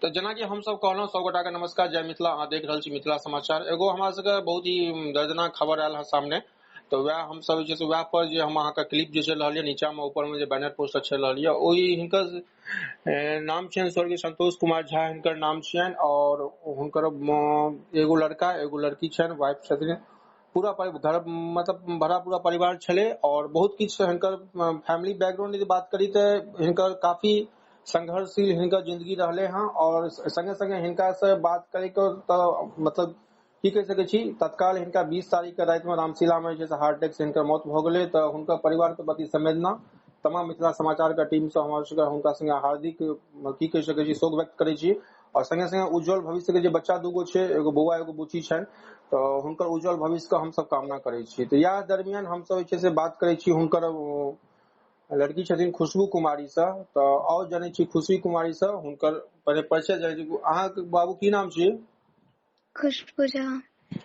तो जेना कि हम सब कहलहुँ सब गोटा के नमस्कार, जय मिथिला। अहाँ देख रहल छी मिथिला समाचार। एगो हमरा सबके बहुत ही दर्दनाक खबर आयल है सामने, तो वह हम सब जे छै वह पर जे हम अहाँके क्लिप जे चलि रहल है नीचा में ऊपर में जे बैनर पोस्टर चलि रहल है, ओहि हिनकर नाम छनि स्वर्गीय संतोष कुमार झा, हिनकर नाम छियनि। और हुनकर एगो लड़का एगो लड़की छनि, वाइफ छथिन। पूरा घर मतलब भरा पूरा परिवार छले और बहुत किछु हिनकर फैमिली बैकग्राउंड की बात करी तो हिनकर काफी संघर्षशील हिनकर जिंदगी रहले हैं। और संगे संगे हिनका से बात करे तो मतलब की कह सके छी, तत्काल हिनका 20 तारीख के रात में रामशिला में जे हार्ट अटैक से हिनकर मौत भ गेलै। तो हुनकर परिवार के प्रति संवेदना तमाम मिथिला समाचार के टीम से हमर सबके हुनका संगे हार्दिक की कह सके छी शोक व्यक्त करे छी। और संगे संगे उज्जवल भविष्य के जे बच्चा दूगो छै, एगो बौआ एगो बुची छनि, तो हुनकर उज्जवल भविष्य के हम सब कामना करे छी। तो या दरमियान हम सब जे से बात करे छी हुनकर लड़की छथिन खुशबू कुमारी से। तो और जाने छी खुशबू कुमारी से हुनकर पहले परिचय जाने छी। अहाँ के बाबू की नाम छी? खुशबू झा।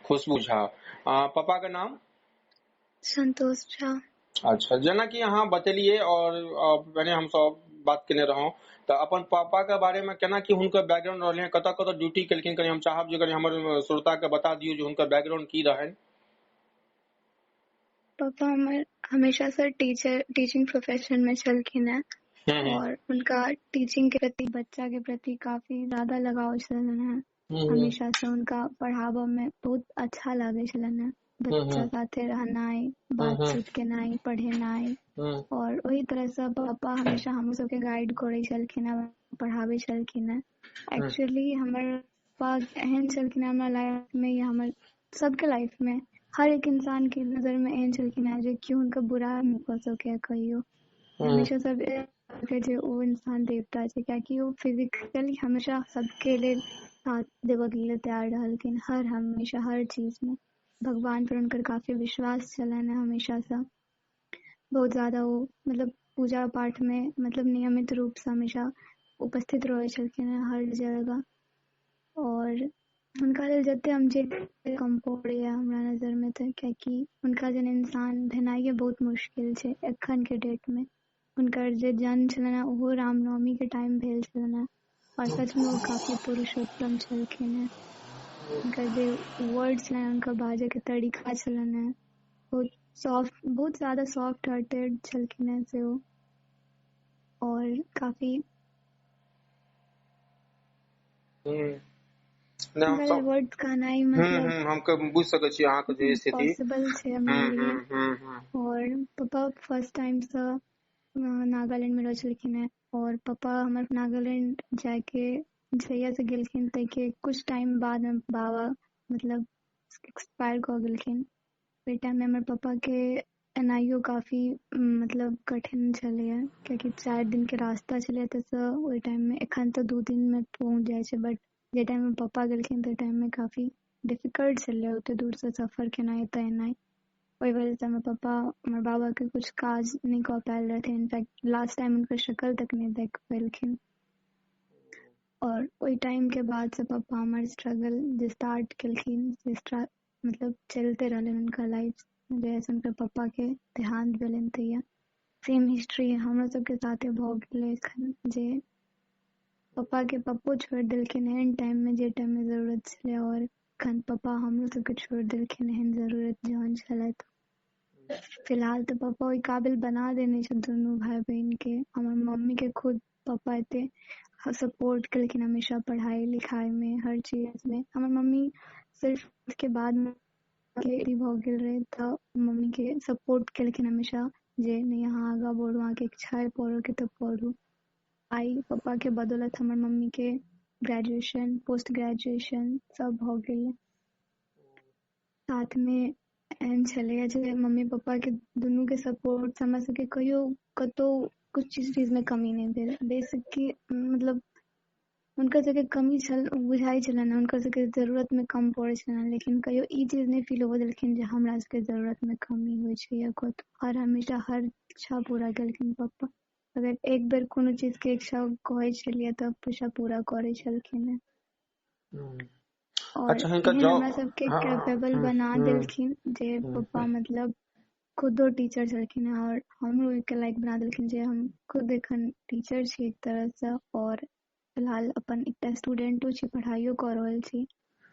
खुशबू झा। पापा का नाम? संतोष झा। अच्छा, जेना कि अहाँ बतेलिए और पहले हम सब बात केने रहौं, तो अपन पापा के बारे में केना कि हुनकर बैकग्राउंड रहले, कत कत ड्यूटी केलखिन, कनी हम चाहब जे कनी हमर श्रोता के बता दियो जे हुनकर बैकग्राउंड की रहनि। पापा हमर हमेशा से टीचिंग प्रोफेशन में छलखिन हैं और उनका टीचिंग के प्रति, बच्चा के प्रति काफी ज्यादा लगाव छलन है। हमेशा से उनका पढ़ावा में बहुत अच्छा लागे छलन है। बच्चा साथे रहनाइ, बातचीत केनाइ, पढ़ेनाइ। और वही तरह से पापा हमेशा हम सबके गाइड करे छलखिन है, पढ़ावे छलखिन है। एक्चुअली हमर पापा एहन छलखिन है हमरा लाइफ में, या हमर सबके लाइफ में, हर एक इंसान के नजर में एहन छलखिन है जे क्यों उनका बुरा नहीं कर सके कहियो। हमेशा सब के जे वो इंसान देवता छै, कियाकि वो फिजिकली हमेशा सबके लिए साथ देवे के लिए तैयार रहलखिन, हमेशा हर चीज में। भगवान पर उनकर काफी विश्वास छलन है हमेशा से। बहुत ज्यादा वो मतलब पूजा पाठ में मतलब नियमित रूप से हमेशा उपस्थित रहे छलखिन है हर जगह। और उनका लेल जते हम जे कम पड़े हमरा नजर में, तो कियाकि उनका जन इंसान भेनाइए बहुत मुश्किल छै एखन के डेट में। उनकर जे जन्म छलन ओहो रामनवमी के टाइम भेल छलन, और सच में वो काफी पुरुषोत्तम छलखिन है। उनका जे वर्ड छलन, उनका बाजे के तरीका छलन, बहुत सॉफ्ट, बहुत ज्यादा सॉफ्ट हार्टेड छलखिन है से वो। और काफी वर्ड का नहीं मतलब हम बुझ सके छी अहाँ के जे स्थिति पॉसिबल छै हमरा लिए। और पापा फर्स्ट टाइम से नागालैंड में रह छलखिन है, और पापा हमर नागालैंड जाके जहिया से गेलखिन तै के कुछ टाइम बाद में बाबा मतलब एक्सपायर कर गेलखिन। ओहि टाइम में हमर पापा के एनाइयो काफी मतलब कठिन छलै, कियाकि 4 दिन के रास्ता छलै एतसँ ओहि टाइम में। एखन तो 2 दिन में पहुंच जाय छै, बट जे टाइम में पापा गेलखिन ते टाइम में काफी डिफिकल्ट छलै ओते दूर से सफर केनाइ एतऽ एनाइ। ओहि वजह से हमर पापा हमर बाबा के कुछ काज नहीं कर पायल रहथिन। इनफैक्ट लास्ट टाइम उनकर शक्ल तक नहीं देख पेलखिन। और ओहि टाइम के बाद से पापा हमर स्ट्रगल जे स्टार्ट केलखिन से मतलब चलते रहले उनका लाइफ। जैसे उनकर पापा के देहांत भेलनि तहिया सेम हिस्ट्री हमरा सबके साथे भ गेलै एखन, जे पापा के पप्पो छोड़ देलखिन एहन टाइम में जे टाइम में जरूरत छलै, और एखन पापा हमरो सबके छोड़ देलखिन एहन जरूरत जहन छलै। फिलहाल तो पापा ओहि काबिल बना देने छै दुनू भाई बहन के। हमर मम्मी के खुद पापा एते सपोर्ट केलखिन हमेशा पढ़ाई लिखाई में, हर चीज में। हमर मम्मी सिर्फ उसके बाद में के भ गेल रहे त मम्मी के सपोर्ट केलखिन हमेशा, जे नहीं यहाँ आगा बढ़ू, अहाँ के इच्छा है पढ़ो के तो पढ़ू। आई पापा के बदौलत हमर मम्मी के ग्रेजुएशन, पोस्ट ग्रेजुएशन सब भ गेलै। साथ में एहन छलै जे मम्मी पापा के दुनू के सपोर्ट हमरा सबके कहियो कतौ कुछ चीज में कमी नहीं भेल। बेसिकली मतलब उनकर सबके कमी छल बुझाई छलन, उनकर सबके जरूरत में कम पड़े छलन, लेकिन कहियो ई चीज नहीं फील होबे देलखिन जे हमरा सबके जरूरत में कमी होय छै या कुछ। और हमेशा हर इच्छा पूरा केलखिन पापा। अगर एक बेर कोनो चीज के इच्छा कहै छलियै त हमेशा पूरा करे छलखिन है। और एहन हमरा सबके कैपेबल बना देलखिन जे पापा मतलब खुदो टीचर छलखिन है, और हमरो के लायक बना देलखिन जे हम खुद एखन टीचर छी एक तरह से। और फिलहाल अपन एकटा स्टूडेंटो छी, पढ़ाइयो कर रहल छी।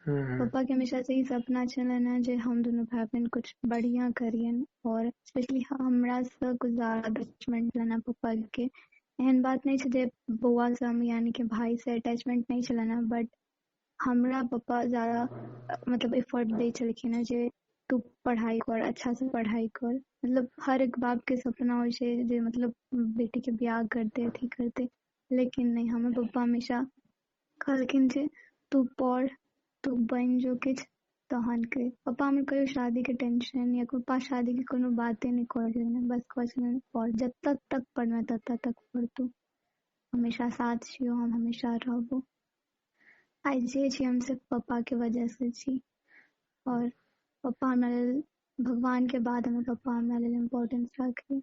पापा के हमेशा से ही सपना छलन है जे हम दोनों भाई बहन कुछ बढ़िया करियन, और स्पेशली हमरा से कुछ ज्यादा अटैचमेंट लेना पापा के। एहन बात नहीं छे जे बौआ से हम यानी कि भाई से अटैचमेंट नहीं छलन, बट हमरा पापा ज्यादा मतलब एफर्ट दे छलखिन है जे तू पढ़ाई कर, अच्छा से पढ़ाई कर। मतलब हर एक बाप के सपना हो छे जे मतलब बेटी के ब्याह कर दे, अथी कर दे, लेकिन नहीं, हमें पापा हमेशा कहलखिन जे तू पढ़, तू बन जो किछ तहन के। पापा हमर कहियो शादी के टेंशन या पापा शादी के कोनो बाते नहीं करलन, बस कहलन पढ़, जब तक पढ़ना तब तक पढ़, तू हमेशा साथ छियो, हम हमेशा रहबो। आई जे छी हम सिर्फ पापा के वजह से छी, और पापा हमरा लेल भगवान के बाद हमर पापा हमरा लेल इम्पोर्टेंस राखे।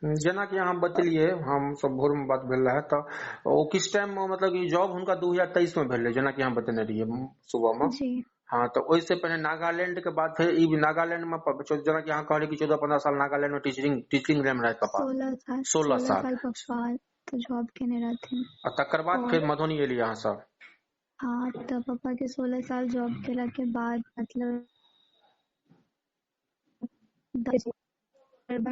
जेना कि अहाँ बतेलिए, हम सब भोर में बात भेल रहे, तो वो किस टाइम में मतलब कि जॉब हुनका 2023 में भेल, जेना कि अहाँ बतेने रहिए सुबह में। जी हाँ, तो ओइसे पहले नागालैंड के बाद फिर ई नागालैंड में जेना कि अहाँ कहलिए कि 14-15 साल नागालैंड में टीचिंग लाइन में रहे पापा। 16 साल पापा तो जॉब केने रहथिन। और तकर बाद फिर मधुबनी एलिए अहाँ सब। हाँ, तो पापा के 16 साल जॉब केला के बाद मतलब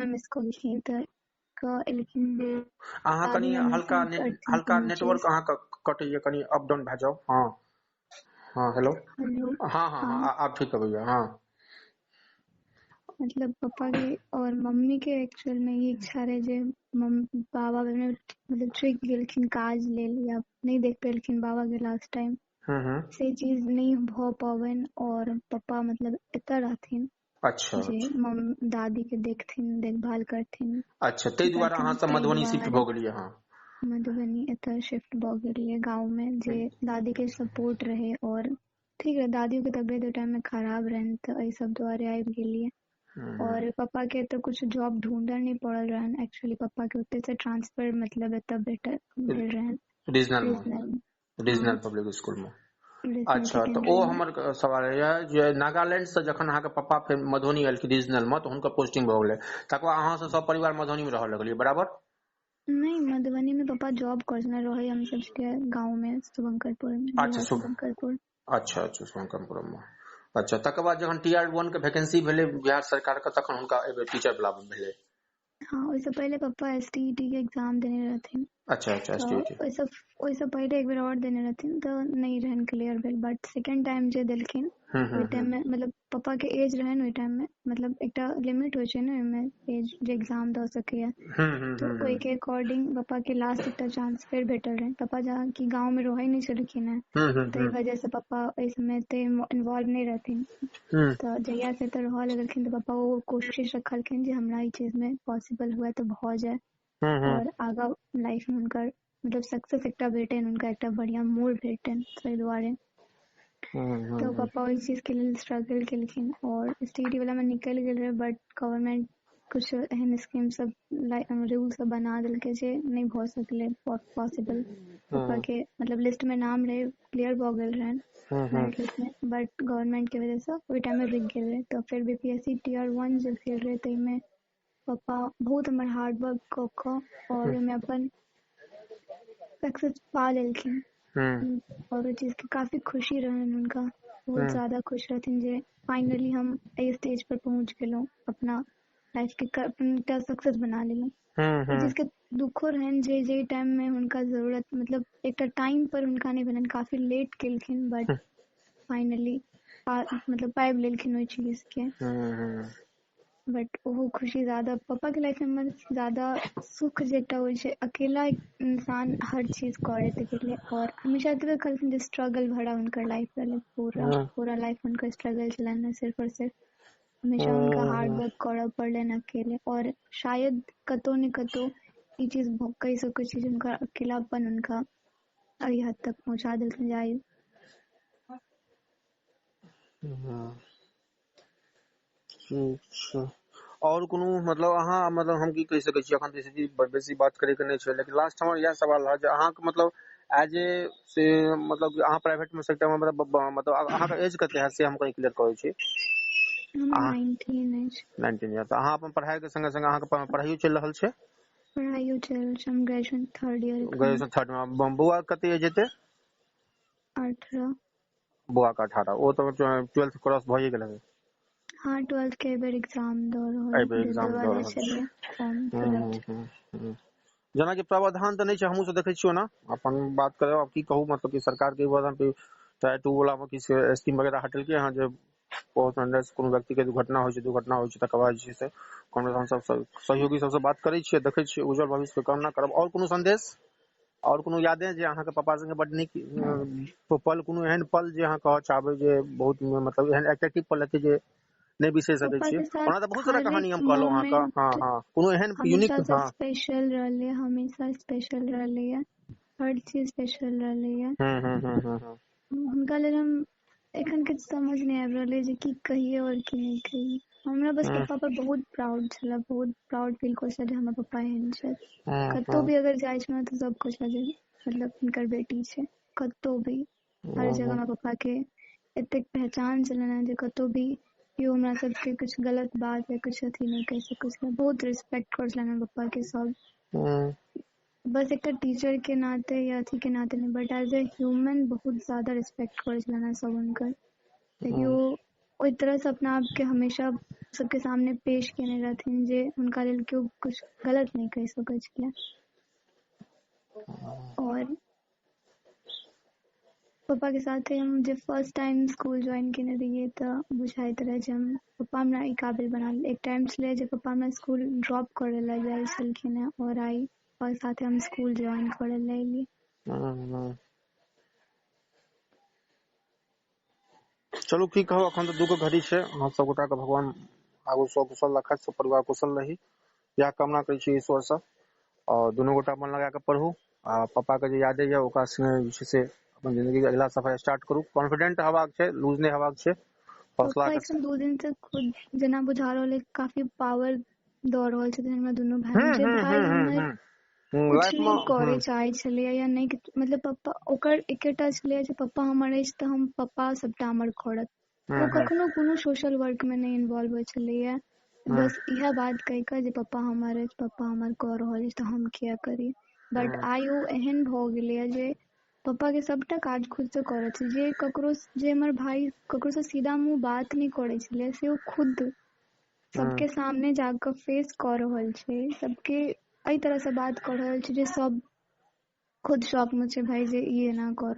मिस कॉलेज तो एलखिन अहाँ कनी हल्का नेटवर्क अहाँ कटैया, कनी अप डाउन भए जाओ। हाँ हाँ, हेलो। हाँ हाँ हाँ, आप ठीक है भैया। हाँ, मतलब पापा के और मम्मी के एक्चुअल में ये इच्छा रहे जे बाबा में मतलब ट्रिक गेलखिन काज लेल, या नहीं देख पेलखिन बाबा के लास्ट टाइम, से चीज नहीं भ पावन, और पापा मतलब एतऽ रहथिन। अच्छा जे दादी के देखथिन, देखभाल करथिन। अच्छा, तै दुआरे अहाँ सब मधुबनी शिफ्ट भ गेलिए। हाँ, मधुबनी एतऽ शिफ्ट भ गेलिए गाँव में, जे दादी के सपोर्ट रहे। और ठीक है, दादियों के तबियत टाइम में खराब रहन, तो एहि सब द्वारे आबि गेलिए। और पापा के तो कुछ जॉब ढूंढल नहीं पड़ल रहन, एक्चुअली पापा के ओते से ट्रांसफर मतलब एतऽ बेटर भेल रहन, रीजनल पब्लिक स्कूल में। अच्छा, तो ओ हमर सवाल है जे नागालैंड से जखन अहाँ के पापा फिर मधुबनी एलखिन रीजनल में, तो हुनकर पोस्टिंग भ गेलै, तकर बाद अहाँ सब परिवार मधुबनी में रहऽ लगलिए बराबर? नहीं, मधुबनी में पापा जॉब करने रहे, हम सबके गांव में शुभंकरपुर में। अच्छा शुभंकरपुर। अच्छा शुभंकरपुर में। अच्छा, तकर बाद जखन TR1 के वैकेंसी भेले बिहार सरकार के, तखन हुनका टीचर वाला भेले। हाँ, उससे पहले पापा STET के एग्जाम देने रहथिन। अच्छा STET ओइसे पहले एक बेर और देने रहथिन, तो नहीं रहन क्लियर भेल, बट सेकंड टाइम जे देलखिन ओइ टाइम में मतलब पापा के एज रहन ओइ टाइम में, मतलब एकटा लिमिट होय छै ने में एज जे एग्जाम द सकैया, तो ओइ के अकॉर्डिंग पापा के लास्ट एकटा चांस फिर भेटल रहे। पापा जहाँ की गांव में रहै नहीं छलखिन है, तो वजह से पापा इस समय ते इन्वॉल्व नहीं रहथिन। तो जहिया से तो रह लगलखिन, तो पापा वो कोशिश रखलखिन जे हमरा ई चीज में पॉसिबल हुआ तो भ जाए, और आगा लाइफ में उनकर मतलब सक्सेस एकटा भेटन, उनका एकटा बढ़िया मोड़ भेटन, ताहि दुआरे। तो पापा ओइ चीज के लिए स्ट्रगल केलखिन, और STET वाला में निकल गेल रहे, बट गवर्नमेंट कुछ एहन स्कीम सब रूल सब बना देलकै जे नहीं भ सकले पॉसिबल। पापा के मतलब लिस्ट में नाम रहे, क्लियर भ गेल रहन मेरिट लिस्ट में, बट गवर्नमेंट के वजह से ओइ टाइम में रुक गेल रहे। तो फिर BPSC TR1 जे भेल रहे, तै में पापा बहुत हमर हार्ड वर्क क और में अपन सक्सेस पा लेलखिन। और चीज की काफी खुशी रहन उनका, बहुत ज्यादा खुश रहथिन जे फाइनली हम ए स्टेज पर पहुंच गेलौं, अपना लाइफ के अपना सक्सेस बना लेलौं। ई चीज के दुखो रहन जे टाइम में उनका जरूरत मतलब एक टाइम पर उनका नहीं बनन, काफी लेट केलखिन, बट फाइनली मतलब पाइब लेलखिन ओइ चीज के। बट वो खुशी ज्यादा पापा के लाइफ में ज्यादा सुख जेटा होय छै, अकेला इंसान हर चीज करे के लिए, और हमेशा एतबे कहलखिन जे स्ट्रगल भरा उनकर लाइफ रहले, पूरा लाइफ उनकर स्ट्रगल छलन, सिर्फ और सिर्फ हमेशा उनका हार्ड वर्क करऽ पड़लन अकेले। और शायद कतो न कतो ई चीज कह सकै छी उनका अकेलापन उनका अई हद तक पहुंचा देलखिन जाई। और कोनो मतलब अहाँ मतलब हम की कह सकै छी, अखन बेसी बात करे के नहीं छै, लेकिन लास्ट हमर यह सवाल है जे अहाँ के मतलब एज ए से मतलब अहाँ प्राइवेट में सेक्टर में मतलब अहाँ के एज कते है से हम कहीं क्लियर करै छी। 19 ईयर। तो अहाँ अपन पढ़ाई के संगे संगे अहाँ के पढ़ाइयो चल रहल छै? पढ़ाइयो चल छै, हम graduation third year graduation third में बौआ कते एज हेतै 18। बौआ का 18 ओ तो 12th क्रॉस भइए गेल है हाँ 12th के बेर एग्जाम द एहि बेर एग्जाम देबे दऽ वाला रहल छलिए फॉर्म फिलअप। जेना कि प्रावधान तऽ नहीं छै हमहू सब देखै छियो ना अपन बात करब अब की कहू मतलब कि सरकार के प्रावधान पे चाहे टू वाला में किसी स्कीम वगैरह हटेलकै हँ जे बहुत अंदर से कोनो व्यक्ति के दुर्घटना होइ छै तकर बाद जे छै से कांग्रेस हम सब सहयोगी सबसे बात करै छियै देखै छियै उज्जवल भविष्य के कामना करब। और कोनो संदेश और कोनो यादें जे अहाँ के पापा संगे बड नीक पल कोनो एहन पल जे अहाँ कहऽ चाहबै जे बहुत मतलब एहन एट्रैक्टिव पल हेतै जे नहीं बिसरि सकै पापा छियै। के ओना तऽ साथ बहुत सारा हर कहानी एक हम कहलहुँ अहाँके हाँ मोमेंट हाँ कोनो एहन यूनिक हमेशा से हाँ स्पेशल रहले, हमेशा स्पेशल रहले है, हर चीज स्पेशल रहले है। हुनका लेल हम एखन किछु समझ नहीं आबि रहल है जे की कहिए और की नहीं कहिए। हमरा बस पप्पा पर बहुत प्राउड छला, बहुत प्राउड फील करै छला जे हमर पप्पा एहन छथि। कतौ भी अगर जाइ छै तऽ सब कहै छला जे मतलब हिनकर बेटी छै, कतौ भी हर जगह हमर पप्पा के एतेक पहचान छलनि जे कतौ भी केओ हमरा सबके कुछ गलत बात या कुछ अथी नहीं कह सकै छला। बहुत रिस्पेक्ट करै छलनि हमर पप्पा के सब। बस एक टीचर के नाते या अथी के नाते नहीं बट एज ए ह्यूमन बहुत ज्यादा रिस्पेक्ट करै छलनि सब हुनकर। कियाकि वो ओहि तरह से अपना आप के हमेशा सबके सामने पेश केने रहथिन जे हुनका लेल केओ कुछ गलत नहीं कह सकै छलै। और पप्पा के साथे हम जे फर्स्ट टाइम स्कूल ज्वाइन केने रहिए तऽ बुझाइत रहे जे हम पप्पा हमरा ई काबिल बना ले। एक टाइम छलै जे पप्पा हमरा स्कूल ड्रॉप करे ला जाइ छलखिन हैं और आई और साथे हम स्कूल ज्वाइन करे ला एलिए। चलू की कहू अखन तऽ दुगो घड़ी छै हम सब गोटा के भगवान आगू सब कुशल रखत सब परिवार कुशल रही यह कामना करै छी ईश्वर से। और दुनू गोटा मन लगा के पढ़ू आ पापा के जे यादें ये ओकरा संगे जे छै से अपन जिंदगी के अगला सफर स्टार्ट करू। कॉन्फिडेंट हेबाक छै, लूज नहीं हेबाक छै। हौसला पप्पा के एखन 2 दिन से खुद जेना बुझा रहल है काफी पावर दऽ रहल छथिन हमरा दुनू भाई में। जे भाई हमर कुछ लाइफ नहीं करे में चाहे छले या नहीं मतलब पप्पा ओकर एकेटा छले जे पप्पा हमर अछि तऽ हम पप्पा सबटा हमर करत। वो कखनो कोनो सोशल वर्क में नहीं इन्वॉल्व होइ छलैया। बस यह बात कह के जे पप्पा हमर अछि, पप्पा हमर कऽ रहल अछि तऽ हम किया करी। बट आइ ओ एहन भ गेलै जे पप्पा के सबटा काज खुद से करे छै। जे ककरो जे हमर भाई ककरो से सीधा मुंह बात नहीं करे छले से ओ खुद सबके सामने जाकर फेस कर रहल छै। सबके एहि तरह से बात कर रहल छै जे सब खुद शॉक में छै भाई जे ई एना कर